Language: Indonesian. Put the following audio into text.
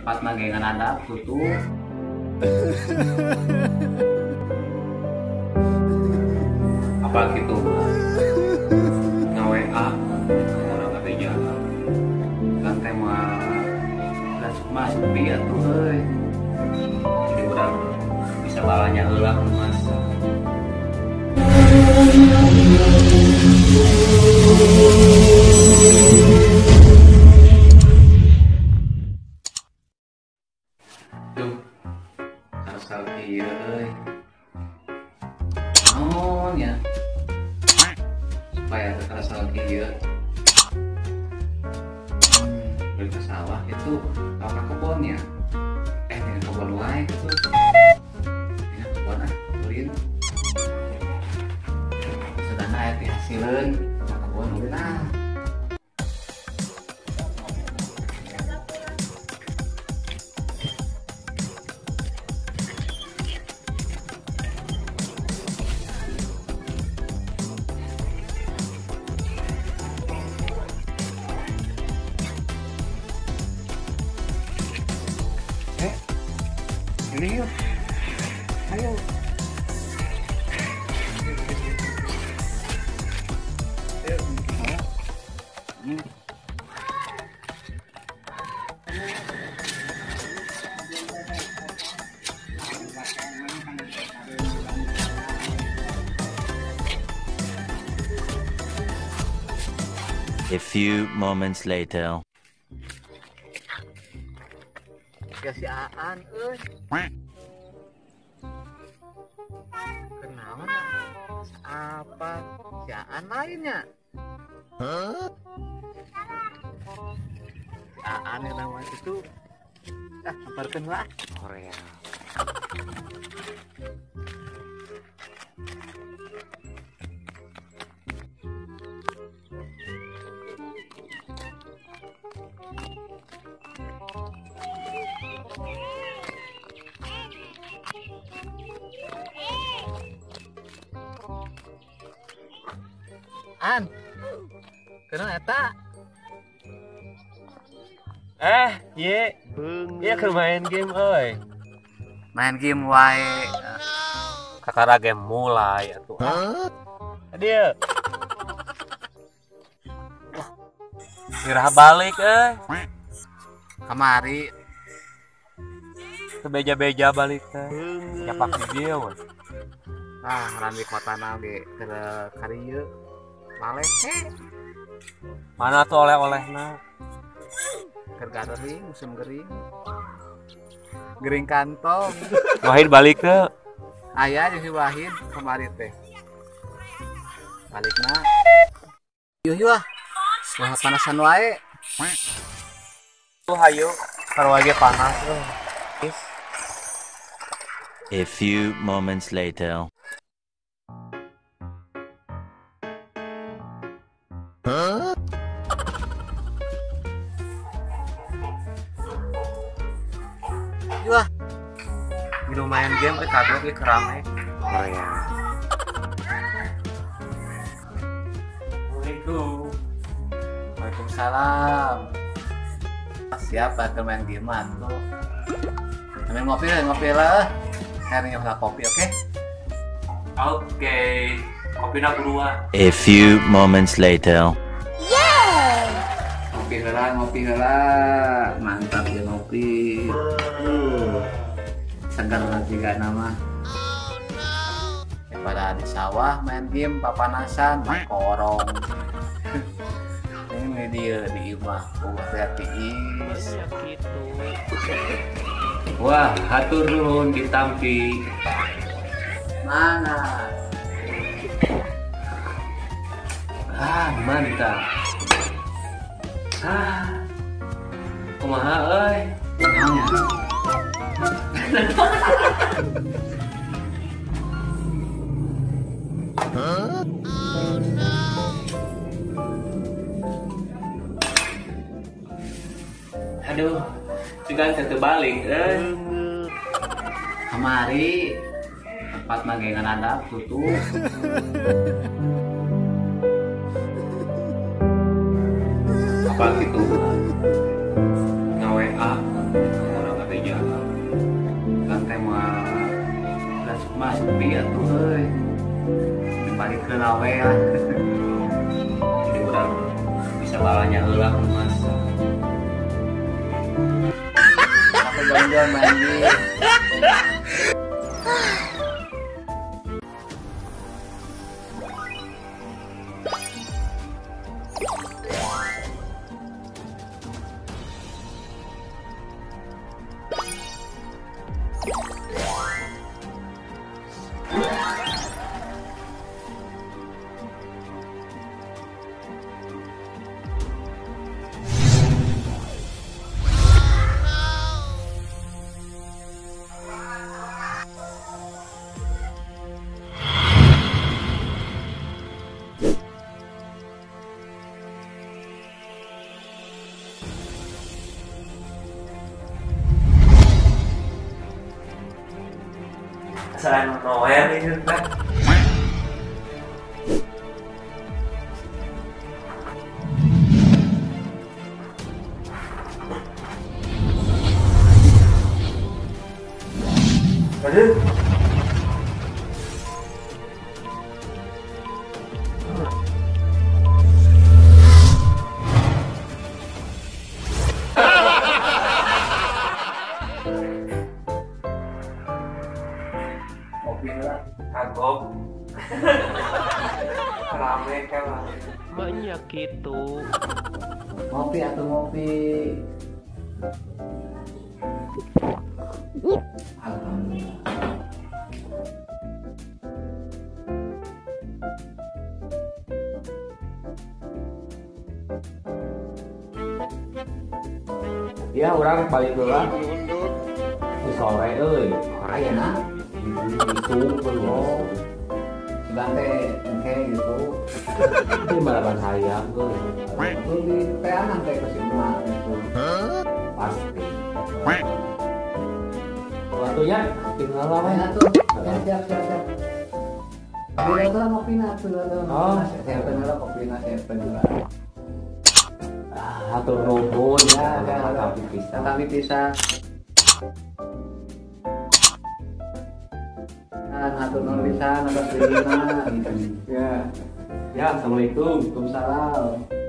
tempat magengan ada tutup. Apa gitu nge WA orang ada jalan kan tema mas sepi atuh euy, jadi urang bisa balanya heula mas. Tuh harus kieu euy naon ya supaya terasa kieu beli ke sawah itu apa kebun ya ini kebun wae gitu ya kebun ulin sedana aya dihasilkeun kebun ulin ini yuk, ayo. A few moments later. Ya si Aan euy. Kenaon ya? Apa? Si Aan lainnya? Si Aan yang nama itu samparkeun lah. Korea. An, kenal eta? Ye, ya keur main game euy. Main game wae. Kakara game mulai atuh. Dia. Irah balik Kamari ke beja-beja balik teh. Nyapak di dia we. ngaran di kotana ge keur karieu. Maleh Mana tuh oleh-olehna? keur garing musim gering. Gering kantong. Wahid balik ke. Aya jeung si Wahid kamari teh. Balikna. Yuh wah panasan wae. Tuh hayu sarua ge panas euy. A few moments later. Wah. Di main game kagok ge kerame. Korea. Assalamualaikum. Waalaikumsalam. Siapa ke main game tuh? Ambil ngopi lah. Hari nyoba kopi, oke? Oke. Kopina buruan. A few moments later. Ngopi heula. Mantap ya ngopi. Segar juga nama. Daripada di sawah main game papanasan, main korong. Ini dia di imah, tiis. Wah hatur nuhun ditampi. Mana? Mantap. Kumaha euy? Aduh, juga teu balik Kamari tempat magengan ada tutup. apa gitu nge WA atuh euy. Dibalikeun awe ya. Jadi urang bisa balanya heula Mas. Aku jalan-jalan mandi. Selain Noel ini kan. Aduh. Kopi lah. Kagok. Rame kan. Banyak itu. Ngopi atau ngopi. Alhamdulillah. Ya orang balik dulu di sore euy. Ayeuna Itu belum. sedang teh engke gitu. Itu balapan hayam euy. Itu di teanan teh ke Sigma gitu. Pasti. Waktunya tinggal lama Ayo ya. atuh. Ya, siap. Tapi ada ngopi na tuh. Oh. Saya pengen kopi na saya pengen. Hatur nuhun ya, Ya, kami pisah. kami pisah. Atur nuhun pisan atas dirinya. Ya. Ya, assalamualaikum. Waalaikumsalam.